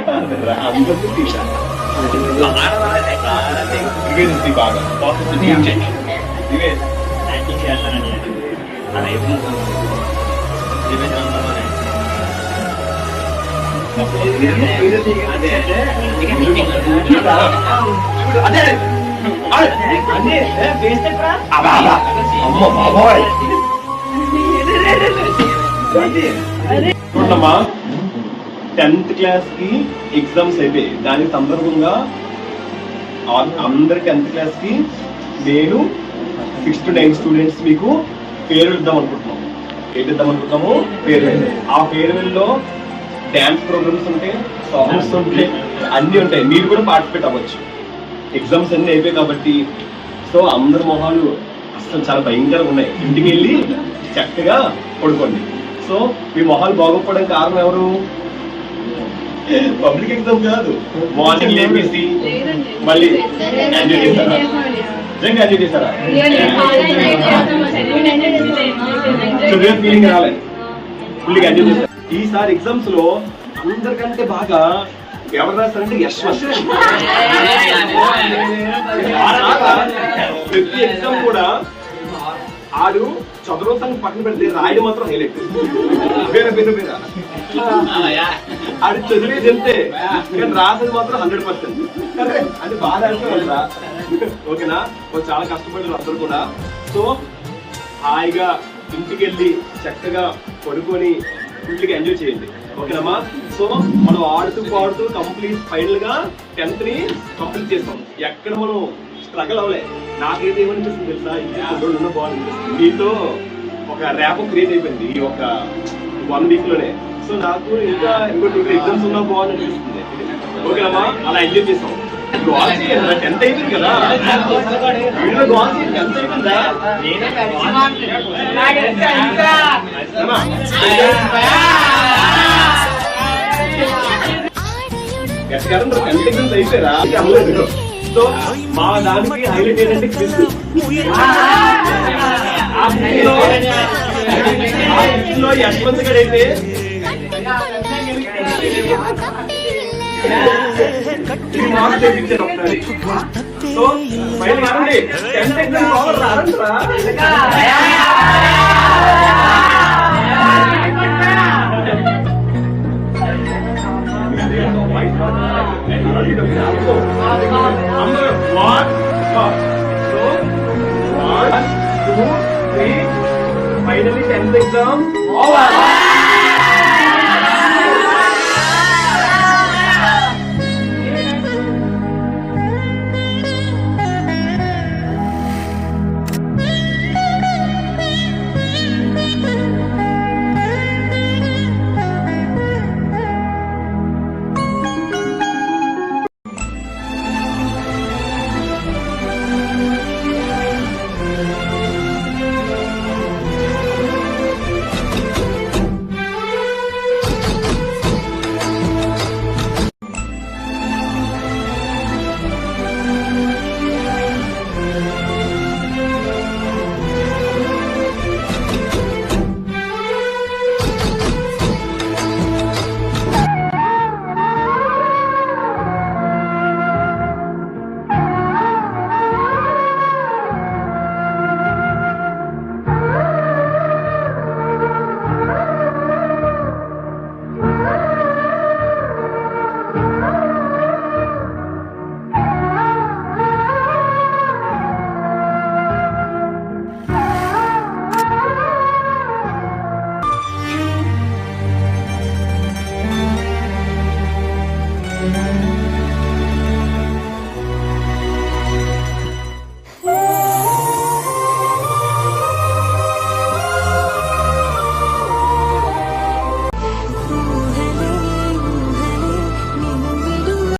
అందరికీ తీసా ఇవే బాగా ప్రాసెస్ ఇవే యాక్టింగ్ చేస్తానని అదే చూడమ్మా 10th క్లాస్ కి ఎగ్జామ్స్ అయిపోయి దాని సందర్భంగా అందరి 10th క్లాస్ కి నేను 6 to 9 స్టూడెంట్స్ మీకు ఫేర్వెల్ ఇద్దాం అనుకుంటున్నాం. ఏంటిద్దాం అనుకుంటున్నాము? ఫేర్వెల్. ఆ ఫేర్వెల్ లో డాన్స్ ప్రోగ్రామ్స్ ఉంటాయి, సాంగ్స్ ఉంటాయి, అన్ని ఉంటాయి. మీరు కూడా పార్టిసిపేట్ అవ్వచ్చు. ఎగ్జామ్స్ అన్ని అయిపోయాయి కాబట్టి. సో అందరి మొహాలు అసలు చాలా భయంకరంగా ఉన్నాయి. ఇంటికి వెళ్ళి చక్కగా పడుకోండి. సో మీ మొహాలు బాగోకపోవడానికి కారణం ఎవరు? పబ్లిక్ ఎగ్జామ్ కాదు. మార్నింగ్ లేపేసి మళ్ళీ ఎంజాయ్ చేస్తారా? నిజంగా ఎంజాయ్ చేస్తారా? ఫీలింగ్ రాలేదు, ఫుల్గా ఎంజాయ్ చేస్తారు. ఈసారి ఎగ్జామ్స్ లో అందరికంటే బాగా ఎవరు రాస్తారంటే యశ్వంత్. ప్రతి ఎగ్జామ్ కూడా ఆడు చదువుతానికి పక్కన పెడితే రాయడం మాత్రం హైలైట్. వేరే వేరే వేరే ఆడు చదివేది అంతే, కానీ రాసేది మాత్రం 100%. అంటే బాగా అంటే ఓకేనా? చాలా కష్టపడ్డారు అందరు కూడా. సో హాయిగా ఇంటికి వెళ్ళి చక్కగా పడుకొని ఫుల్గా ఎంజాయ్ చేయండి. ఓకేనమ్మా? సో మనం ఆడుతూ పాడుతూ ఫైనల్ గా 10th ని కంప్లీట్ చేస్తాం. ఎక్కడ మనం స్ట్రగల్ అవ్వలే. నాకైతే ఏమనిపిస్తుంది తెలుసా, ఇంకా ఉన్న బాగుంది. మీతో ఒక ర్యాప్ క్రియేట్ అయిపోయింది ఈ ఒక 1 week లోనే. సో నాకు ఇంకా ఇంకో 2 ఎగ్జామ్స్ ఉన్నా బాగుంది అనిపిస్తుంది. ఓకేనమ్మా? అలా ఎంజాయ్ చేస్తాం. 10th అయిపోయింది కదా, వీడిలో 10th అయిపోయిందా? అయిపోయారా? సో మా దానికి హైలైట్ ఏంటంటే క్విజ్. యశ్వంత్ గడ్ అయితే సో ఫైనల్ కాదండి 10th ఎగ్జామ్ పవర్ రారంటరా? Finally 10th exam over.